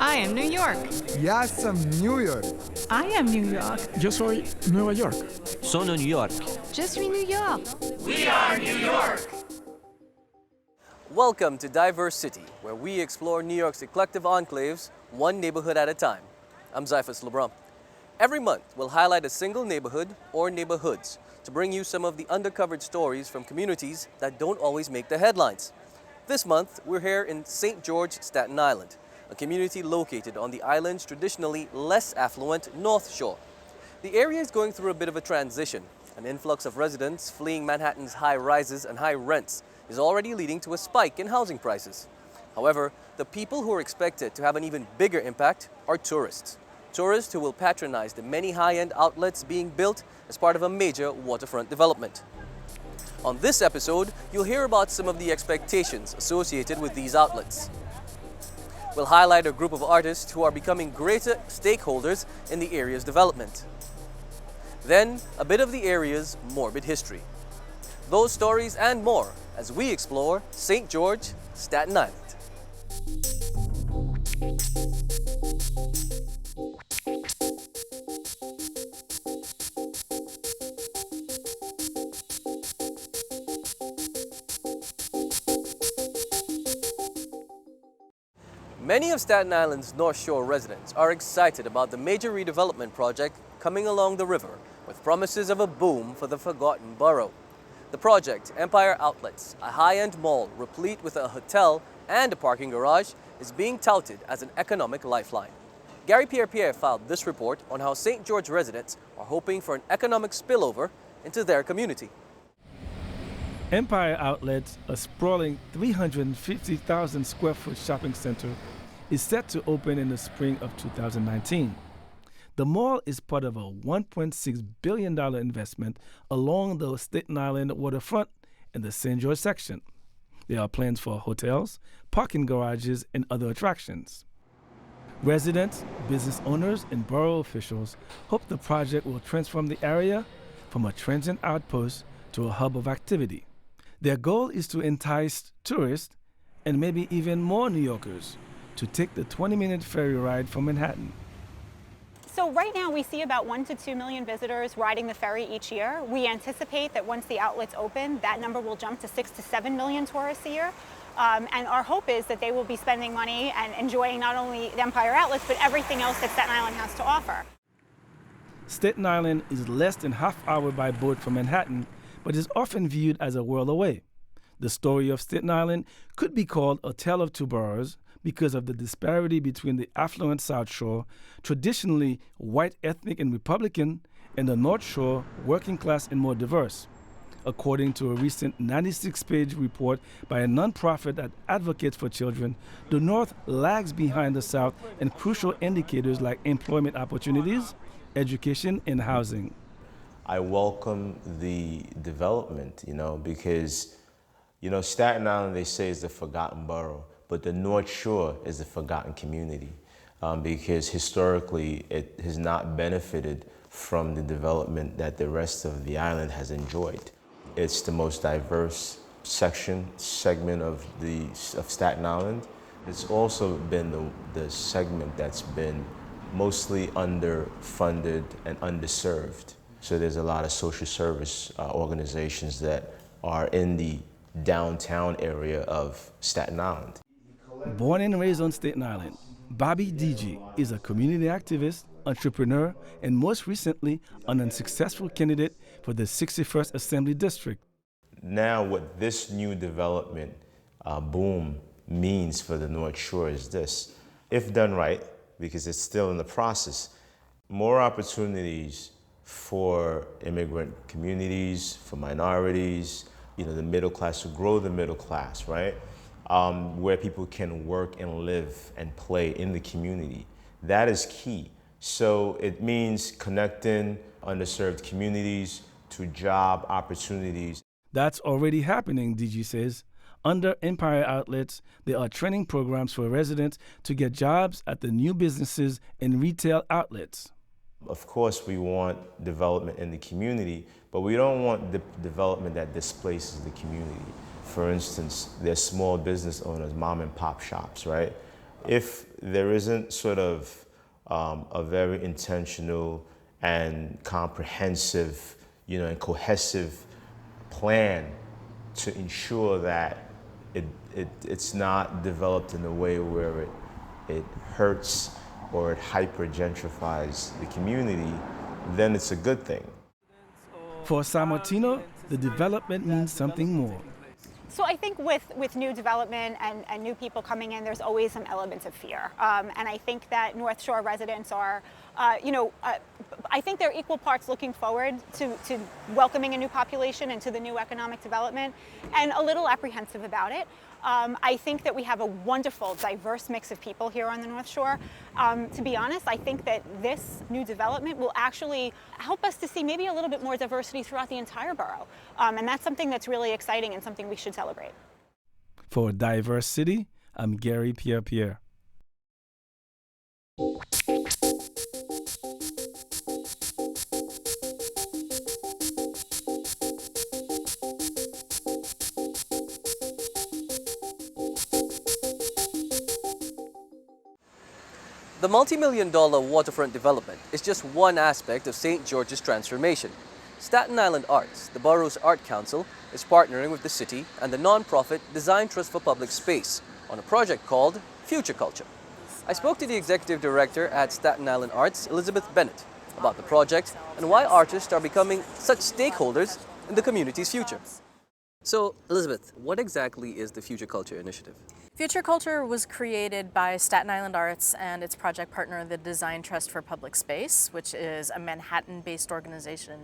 I am New York. Я сам New York. I am New York. Yo soy Nueva York. Sono New York. Je suis New York. Welcome to DiverseCITY, where we explore New York's eclectic enclaves, one neighborhood at a time. I'm Zyphus LeBron. Every month, we'll highlight a single neighborhood or neighborhoods to bring you some of the undercovered stories from communities that don't always make the headlines. This month, we're here in St. George, Staten Island, a community located on the island's traditionally less affluent North Shore. The area is going through a bit of a transition. An influx of residents fleeing Manhattan's high rises and high rents is already leading to a spike in housing prices. However, the people who are expected to have an even bigger impact are tourists. Tourists who will patronize the many high-end outlets being built as part of a major waterfront development. On this episode, you'll hear about some of the expectations associated with these outlets. We'll highlight a group of artists who are becoming greater stakeholders in the area's development. Then, a bit of the area's morbid history. Those stories and more as we explore St. George, Staten Island. Many of Staten Island's North Shore residents are excited about the major redevelopment project coming along the river with promises of a boom for the forgotten borough. The project, Empire Outlets, a high-end mall replete with a hotel and a parking garage, is being touted as an economic lifeline. Gary Pierre filed this report on how St. George residents are hoping for an economic spillover into their community. Empire Outlets, a sprawling 350,000 square foot shopping center, is set to open in the spring of 2019. The mall is part of a $1.6 billion investment along the Staten Island waterfront in the St. George section. There are plans for hotels, parking garages, and other attractions. Residents, business owners, and borough officials hope the project will transform the area from a transient outpost to a hub of activity. Their goal is to entice tourists and maybe even more New Yorkers to take the 20-minute ferry ride from Manhattan. So right now we see about 1 to 2 million visitors riding the ferry each year. We anticipate that once the outlets open, that number will jump to 6 to 7 million tourists a year. And our hope is that they will be spending money and enjoying not only the Empire Outlets, but everything else that Staten Island has to offer. Staten Island is less than half-hour by boat from Manhattan, but is often viewed as a world away. The story of Staten Island could be called a tale of two boroughs because of the disparity between the affluent South Shore, traditionally white, ethnic, and Republican, and the North Shore, working class and more diverse. According to a recent 96-page report by a nonprofit that advocates for children, the North lags behind the South in crucial indicators like employment opportunities, education, and housing. I welcome the development, because, Staten Island, they say, is the forgotten borough, but the North Shore is the forgotten community because historically it has not benefited from the development that the rest of the island has enjoyed. It's the most diverse segment of Staten Island. It's also been the segment that's been mostly underfunded and underserved. So there's a lot of social service organizations that are in the downtown area of Staten Island. Born and raised on Staten Island, Bobby DG is a community activist, entrepreneur, and most recently, an unsuccessful candidate for the 61st Assembly District. Now what this new development boom means for the North Shore is this. If done right, because it's still in the process, more opportunities for immigrant communities, for minorities, the middle class, to grow the middle class, right? Where people can work and live and play in the community. That is key. So it means connecting underserved communities to job opportunities. That's already happening, DG says. Under Empire Outlets, there are training programs for residents to get jobs at the new businesses and retail outlets. Of course, we want development in the community, but we don't want the development that displaces the community. For instance, there's small business owners, mom and pop shops, right? if there isn't sort of a very intentional and comprehensive, and cohesive plan to ensure that it's not developed in a way where it hurts or it hyper-gentrifies the community, then it's a good thing. For Sammartino, the development means something more. So I think with new development and new people coming in, there's always some elements of fear. And I think that North Shore residents are, I think they're equal parts looking forward to welcoming a new population into the new economic development, and a little apprehensive about it. I think that we have a wonderful, diverse mix of people here on the North Shore. To be honest, I think that this new development will actually help us to see maybe a little bit more diversity throughout the entire borough. And that's something that's really exciting and something we should celebrate. For Diverse City, I'm Gary Pierre. The multi-million-dollar waterfront development is just one aspect of St. George's transformation. Staten Island Arts, the borough's art council, is partnering with the city and the non-profit Design Trust for Public Space on a project called Future Culture. I spoke to the executive director at Staten Island Arts, Elizabeth Bennett, about the project and why artists are becoming such stakeholders in the community's future. So, Elizabeth, what exactly is the Future Culture initiative? Future Culture was created by Staten Island Arts and its project partner, the Design Trust for Public Space, which is a Manhattan-based organization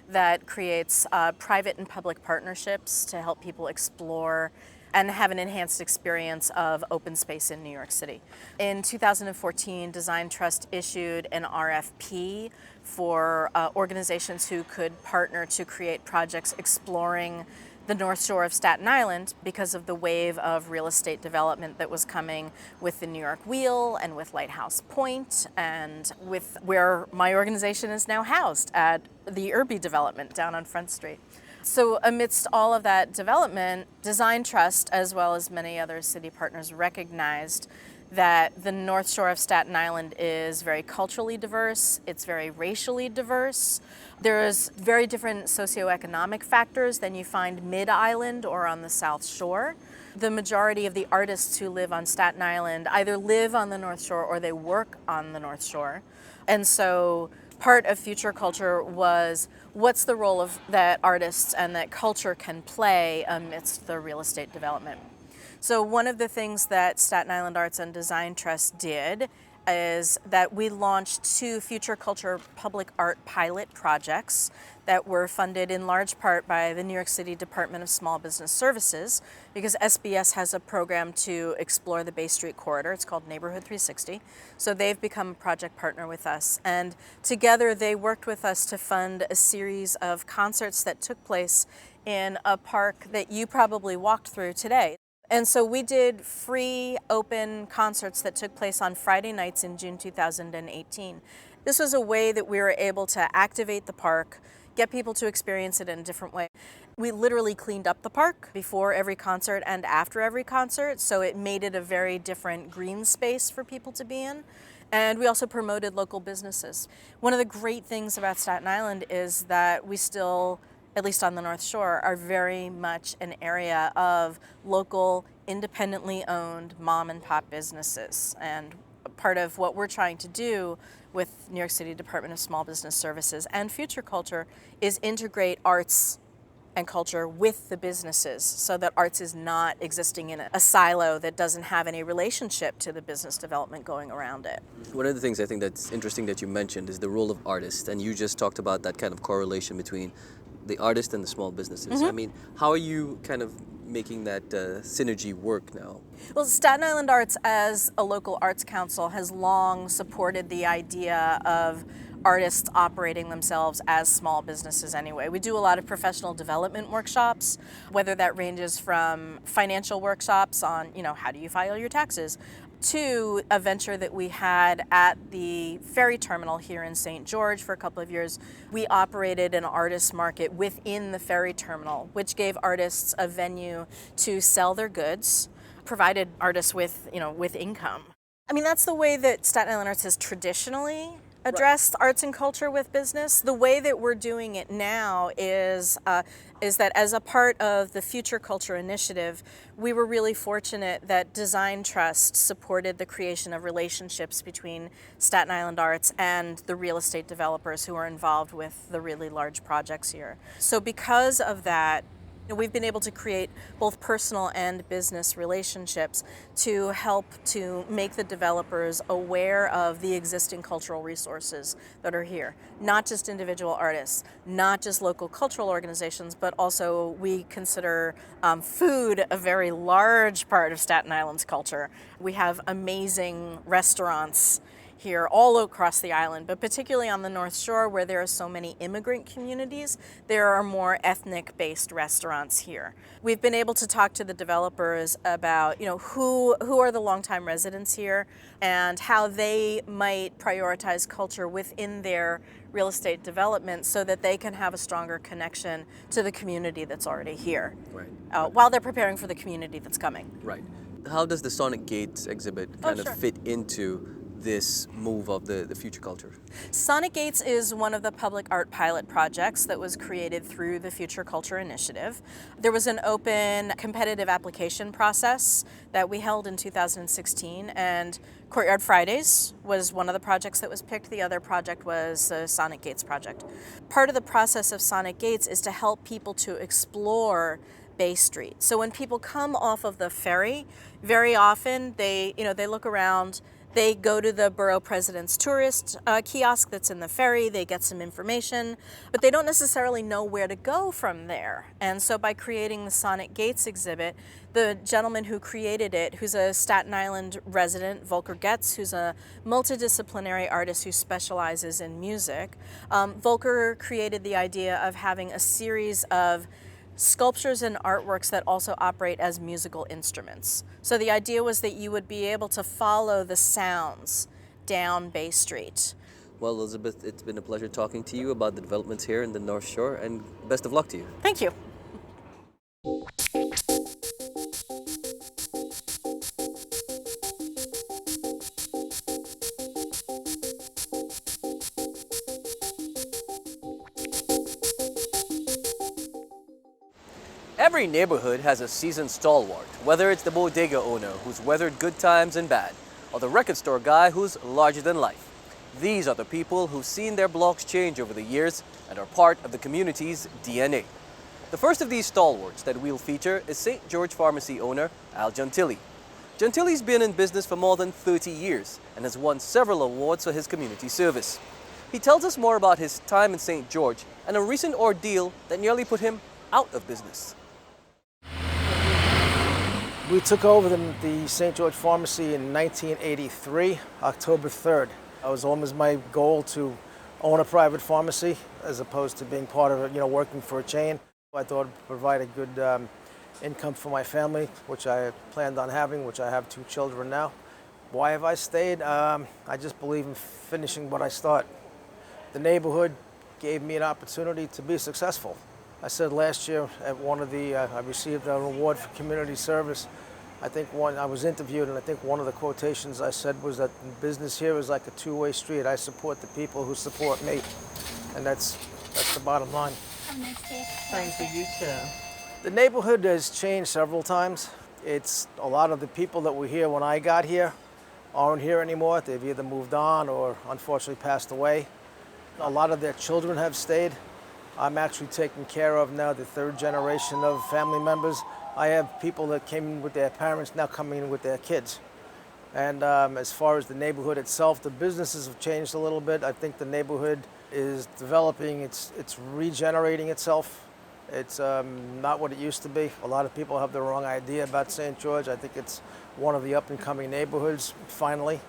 that creates private and public partnerships to help people explore and have an enhanced experience of open space in New York City. In 2014, Design Trust issued an RFP for organizations who could partner to create projects exploring the North Shore of Staten Island because of the wave of real estate development that was coming with the New York Wheel and with Lighthouse Point and with where my organization is now housed at the Irby development down on Front Street. So amidst all of that development, Design Trust, as well as many other city partners, recognized that the North Shore of Staten Island is very culturally diverse, it's very racially diverse. There's very different socioeconomic factors than you find mid-island or on the South Shore. The majority of the artists who live on Staten Island either live on the North Shore or they work on the North Shore. And so part of Future Culture was what's the role of that artists and that culture can play amidst the real estate development. So one of the things that Staten Island Arts and Design Trust did is that we launched 2 Future Culture public art pilot projects that were funded in large part by the New York City Department of Small Business Services, because SBS has a program to explore the Bay Street corridor. It's called Neighborhood 360. So they've become a project partner with us. And together they worked with us to fund a series of concerts that took place in a park that you probably walked through today. And so we did free open concerts that took place on Friday nights in June 2018. This was a way that we were able to activate the park, get people to experience it in a different way. We literally cleaned up the park before every concert and after every concert, so it made it a very different green space for people to be in. And we also promoted local businesses. One of the great things about Staten Island is that we still, at least on the North Shore, are very much an area of local, independently owned mom and pop businesses. And part of what we're trying to do with New York City Department of Small Business Services and Future Culture is integrate arts and culture with the businesses so that arts is not existing in a silo that doesn't have any relationship to the business development going around it. One of the things I think that's interesting that you mentioned is the role of artists, and you just talked about that kind of correlation between the artist and the small businesses. Mm-hmm. I mean, how are you kind of making that synergy work now? Well, Staten Island Arts as a local arts council has long supported the idea of artists operating themselves as small businesses anyway. We do a lot of professional development workshops, whether that ranges from financial workshops on, how do you file your taxes, to a venture that we had at the ferry terminal here in St. George for a couple of years. We operated an artist market within the ferry terminal, which gave artists a venue to sell their goods, provided artists with income. I mean, that's the way that Staten Island Arts has traditionally addressed arts and culture with business. The way that we're doing it now is that as a part of the Future Culture Initiative, we were really fortunate that Design Trust supported the creation of relationships between Staten Island Arts and the real estate developers who are involved with the really large projects here. So because of that, we've been able to create both personal and business relationships to help to make the developers aware of the existing cultural resources that are here. Not just individual artists, not just local cultural organizations, but also we consider food a very large part of Staten Island's culture. We have amazing restaurants here all across the island, but particularly on the North Shore where there are so many immigrant communities, there are more ethnic-based restaurants here. We've been able to talk to the developers about, who are the longtime residents here and how they might prioritize culture within their real estate development so that they can have a stronger connection to the community that's already here, Right. while they're preparing for the community that's coming. Right. How does the Sonic Gates exhibit kind sure. of fit into this move of the future culture? Sonic Gates is one of the public art pilot projects that was created through the Future Culture Initiative. There was an open competitive application process that we held in 2016, and Courtyard Fridays was one of the projects that was picked. The other project was the Sonic Gates project. Part of the process of Sonic Gates is to help people to explore Bay Street. So when people come off of the ferry, very often they look around. They go to the Borough President's tourist kiosk that's in the ferry, they get some information, but they don't necessarily know where to go from there. And so by creating the Sonic Gates exhibit, the gentleman who created it, who's a Staten Island resident, Volker Getz, who's a multidisciplinary artist who specializes in music, Volker created the idea of having a series of sculptures and artworks that also operate as musical instruments. So the idea was that you would be able to follow the sounds down Bay Street. Well, Elizabeth, it's been a pleasure talking to you about the developments here in the North Shore, and best of luck to you. Thank you. Every neighborhood has a seasoned stalwart, whether it's the bodega owner who's weathered good times and bad, or the record store guy who's larger than life. These are the people who've seen their blocks change over the years and are part of the community's DNA. The first of these stalwarts that we'll feature is St. George Pharmacy owner Al Gentili. Gentili's been in business for more than 30 years and has won several awards for his community service. He tells us more about his time in St. George and a recent ordeal that nearly put him out of business. We took over the St. George Pharmacy in 1983, October 3rd. It was always my goal to own a private pharmacy as opposed to being part of it, working for a chain. I thought it would provide a good income for my family, which I planned on having, which I have 2 children now. Why have I stayed? I just believe in finishing what I start. The neighborhood gave me an opportunity to be successful. I said last year at I received an award for community service. I was interviewed, and I think one of the quotations I said was that business here is like a two-way street. I support the people who support me, and that's the bottom line. Have a nice day. Thank you, you too. The neighborhood has changed several times. It's a lot of the people that were here when I got here aren't here anymore. They've either moved on or unfortunately passed away. A lot of their children have stayed. I'm actually taking care of now the 3rd generation of family members. I have people that came in with their parents now coming in with their kids. And as far as the neighborhood itself, the businesses have changed a little bit. I think the neighborhood is developing, it's regenerating itself. It's not what it used to be. A lot of people have the wrong idea about St. George. I think it's one of the up-and-coming neighborhoods, finally.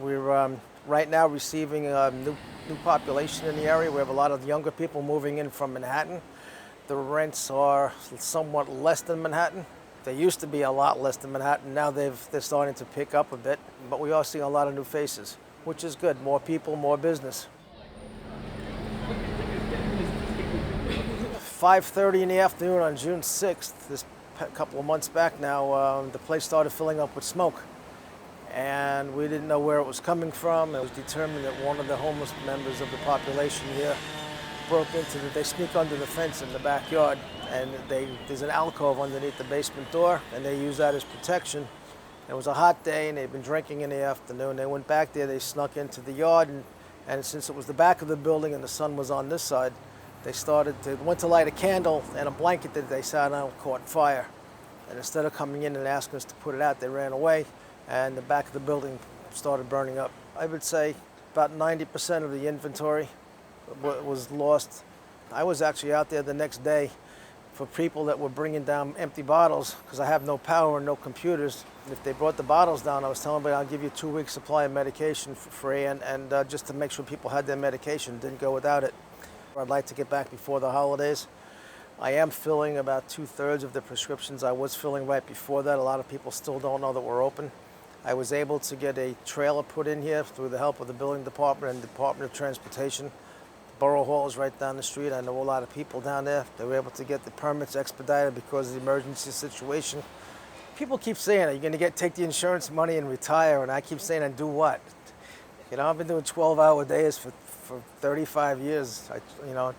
We're right now receiving a new population in the area. We have a lot of younger people moving in from Manhattan. The rents are somewhat less than Manhattan. They used to be a lot less than Manhattan. Now they're starting to pick up a bit, but we are seeing a lot of new faces, which is good. More people, more business. 5:30 in the afternoon on June 6th, this couple of months back now, the place started filling up with smoke. and we didn't know where it was coming from. It was determined that one of the homeless members of the population here they sneak under the fence in the backyard, and there's an alcove underneath the basement door, and they use that as protection. It was a hot day, and they'd been drinking in the afternoon. They went back there, they snuck into the yard, and since it was the back of the building and the sun was on this side, they went to light a candle, and a blanket that they sat on caught fire. And instead of coming in and asking us to put it out, they ran away, and the back of the building started burning up. I would say about 90% of the inventory was lost. I was actually out there the next day for people that were bringing down empty bottles, because I have no power and no computers. If they brought the bottles down, I was telling them, I'll give you 2 weeks supply of medication for free, and just to make sure people had their medication, didn't go without it. I'd like to get back before the holidays. I am filling about 2/3 of the prescriptions I was filling right before that. A lot of people still don't know that we're open. I was able to get a trailer put in here through the help of the building department and Department of Transportation. Borough Hall is right down the street. I know a lot of people down there. They were able to get the permits expedited because of the emergency situation. People keep saying, are you going to take the insurance money and retire? And I keep saying, and do what? You know, I've been doing 12-hour days for 35 years. I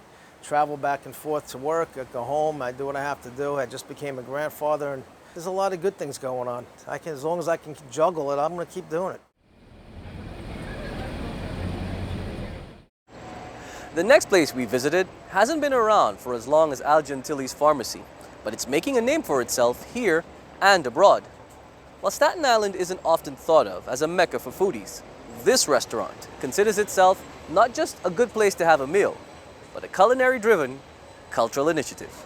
travel back and forth to work, I go home, I do what I have to do. I just became a grandfather, and there's a lot of good things going on. As long as I can juggle it, I'm going to keep doing it. The next place we visited hasn't been around for as long as Al Gentili's pharmacy, but it's making a name for itself here and abroad. While Staten Island isn't often thought of as a mecca for foodies, this restaurant considers itself not just a good place to have a meal, but a culinary-driven cultural initiative.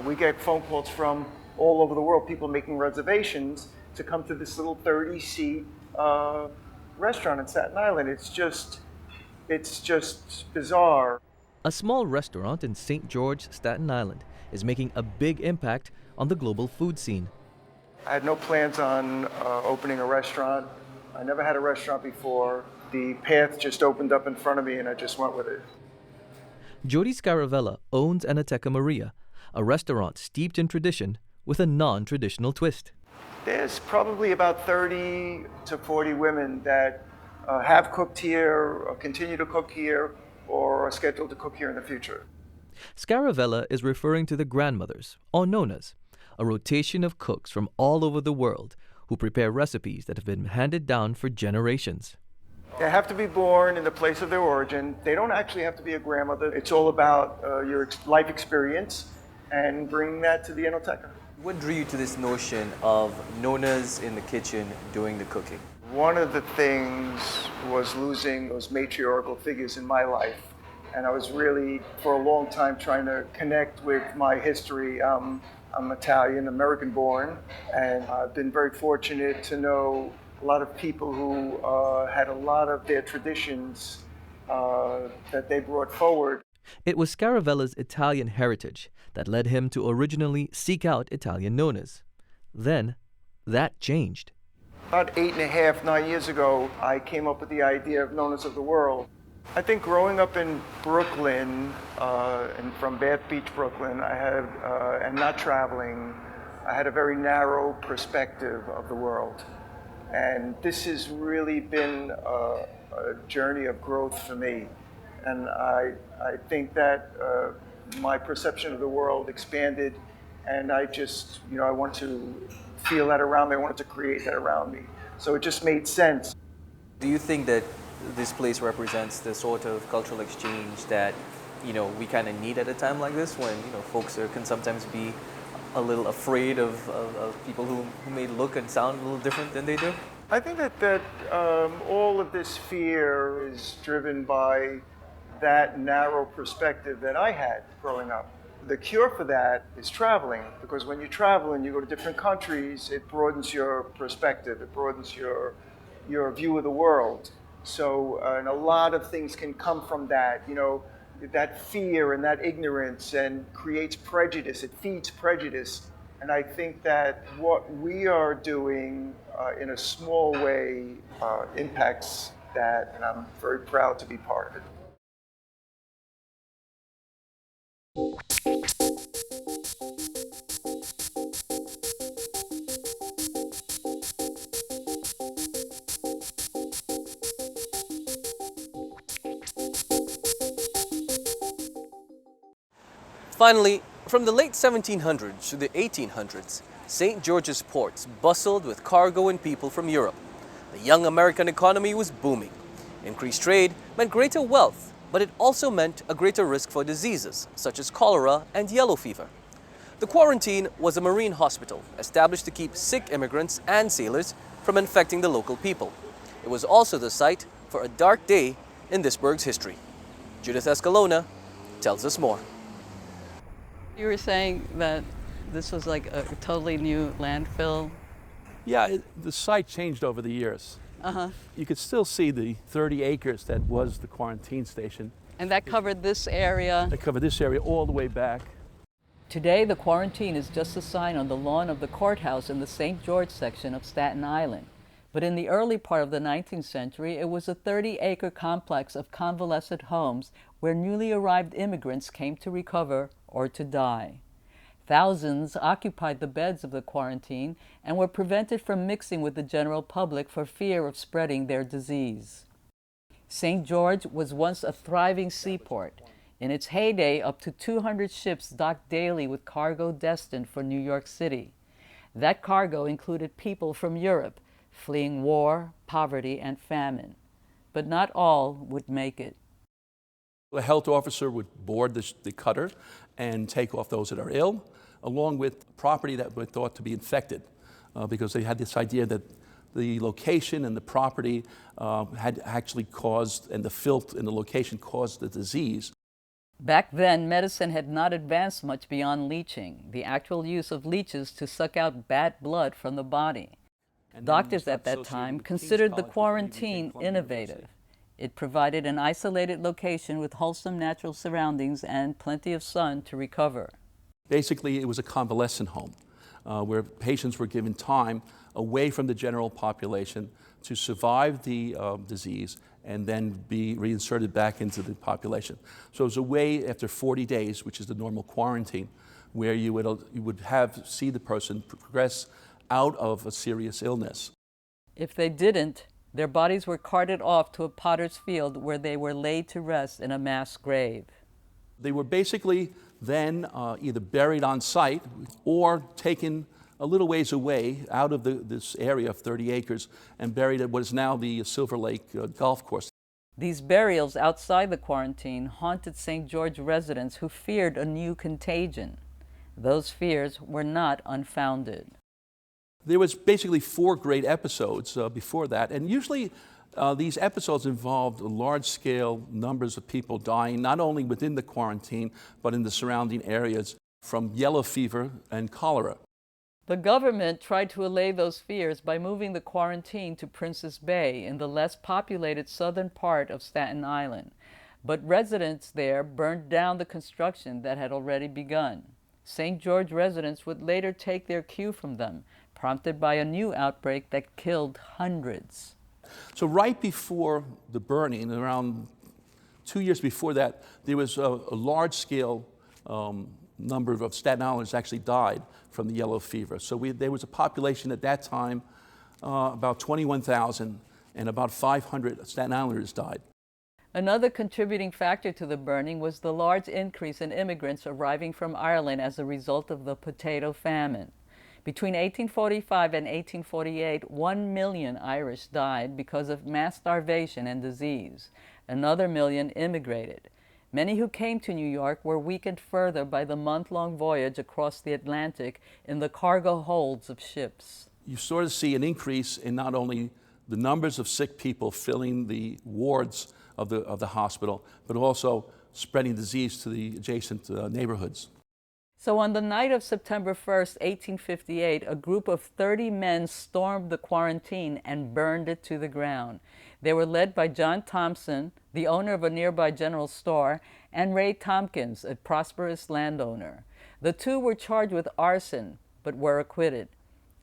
We get phone calls from all over the world, people making reservations to come to this little 30-seat restaurant in Staten Island. It's just bizarre. A small restaurant in St. George, Staten Island is making a big impact on the global food scene. I had no plans on opening a restaurant. I never had a restaurant before. The path just opened up in front of me and I just went with it. Jody Scaravella owns Nona Maria, a restaurant steeped in tradition with a non-traditional twist. There's probably about 30 to 40 women that have cooked here, or continue to cook here, or are scheduled to cook here in the future. Scaravella is referring to the grandmothers, or nonas, a rotation of cooks from all over the world who prepare recipes that have been handed down for generations. They have to be born in the place of their origin. They don't actually have to be a grandmother. It's all about your life experience and bringing that to the Enoteca. What drew you to this notion of nonas in the kitchen doing the cooking? One of the things was losing those matriarchal figures in my life. And I was really, for a long time, trying to connect with my history. I'm Italian, American born, and I've been very fortunate to know a lot of people who had a lot of their traditions that they brought forward. It was Scaravella's Italian heritage that led him to originally seek out Italian nonas. Then, that changed. About 8.5, 9 years ago, I came up with the idea of Nonas of the World. I think growing up in Brooklyn, and from Bath Beach, Brooklyn, and not traveling, I had a very narrow perspective of the world. And this has really been a journey of growth for me. And I think that my perception of the world expanded, and I just, I want to feel that around me. I wanted to create that around me. So it just made sense. Do you think that this place represents the sort of cultural exchange that, we kind of need at a time like this when, folks can sometimes be a little afraid of people who may look and sound a little different than they do? I think that all of this fear is driven by that narrow perspective that I had growing up. The cure for that is traveling, because when you travel and you go to different countries, it broadens your perspective, it broadens your view of the world. So, and a lot of things can come from that, that fear and that ignorance, and creates prejudice, it feeds prejudice. And I think that what we are doing in a small way impacts that, and I'm very proud to be part of it. Finally, from the late 1700s to the 1800s, St. George's ports bustled with cargo and people from Europe. The young American economy was booming. Increased trade meant greater wealth, but it also meant a greater risk for diseases such as cholera and yellow fever. The quarantine was a marine hospital established to keep sick immigrants and sailors from infecting the local people. It was also the site for a dark day in this burg's history. Judith Escalona tells us more. You were saying that this was like a totally new landfill. Yeah, the site changed over the years. You could still see the 30 acres that was the quarantine station. And that covered this area. That covered this area all the way back. Today, the quarantine is just a sign on the lawn of the courthouse in the St. George section of Staten Island. But in the early part of the 19th century, it was a 30-acre complex of convalescent homes where newly arrived immigrants came to recover or to die. Thousands occupied the beds of the quarantine and were prevented from mixing with the general public for fear of spreading their disease. St. George was once a thriving seaport. In its heyday, up to 200 ships docked daily with cargo destined for New York City. That cargo included people from Europe, fleeing war, poverty, and famine. But not all would make it. A health officer would board the cutter and take off those that are ill, along with property that were thought to be infected, because they had this idea that the location and the property had actually caused, and the filth in the location caused the disease. Back then, medicine had not advanced much beyond leeching, the actual use of leeches to suck out bad blood from the body. Doctors at that time considered the quarantine innovative. It provided an isolated location with wholesome natural surroundings and plenty of sun to recover. Basically, it was a convalescent home where patients were given time away from the general population to survive the disease and then be reinserted back into the population. So it was a way after 40 days, which is the normal quarantine, where you would see the person progress out of a serious illness. If they didn't, their bodies were carted off to a potter's field where they were laid to rest in a mass grave. They were basically then either buried on site or taken a little ways away out of this area of 30 acres and buried at what is now the Silver Lake golf course. These burials outside the quarantine haunted St. George residents who feared a new contagion. Those fears were not unfounded. There was basically 4 great episodes before that, and usually these episodes involved large-scale numbers of people dying, not only within the quarantine, but in the surrounding areas from yellow fever and cholera. The government tried to allay those fears by moving the quarantine to Princess Bay in the less populated southern part of Staten Island, but residents there burned down the construction that had already begun. St. George residents would later take their cue from them, prompted by a new outbreak that killed hundreds. So right before the burning, around 2 years before that, there was a large-scale number of Staten Islanders actually died from the yellow fever. So there was a population at that time, about 21,000, and about 500 Staten Islanders died. Another contributing factor to the burning was the large increase in immigrants arriving from Ireland as a result of the potato famine. Between 1845 and 1848, 1 million Irish died because of mass starvation and disease. Another million immigrated. Many who came to New York were weakened further by the month-long voyage across the Atlantic in the cargo holds of ships. You sort of see an increase in not only the numbers of sick people filling the wards of the hospital, but also spreading disease to the adjacent neighborhoods. So on the night of September 1st, 1858, a group of 30 men stormed the quarantine and burned it to the ground. They were led by John Thompson, the owner of a nearby general store, and Ray Tompkins, a prosperous landowner. The two were charged with arson, but were acquitted.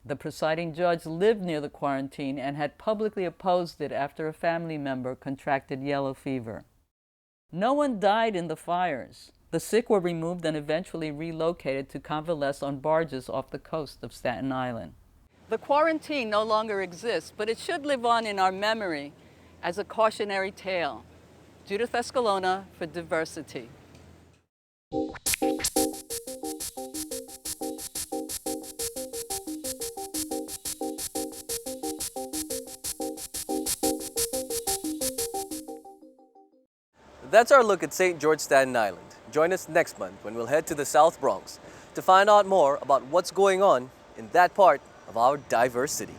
The presiding judge lived near the quarantine and had publicly opposed it after a family member contracted yellow fever. No one died in the fires. The sick were removed and eventually relocated to convalesce on barges off the coast of Staten Island. The quarantine no longer exists, but it should live on in our memory as a cautionary tale. Judith Escalona for DiverseCITY. That's our look at St. George, Staten Island. Join us next month when we'll head to the South Bronx to find out more about what's going on in that part of our diverse city.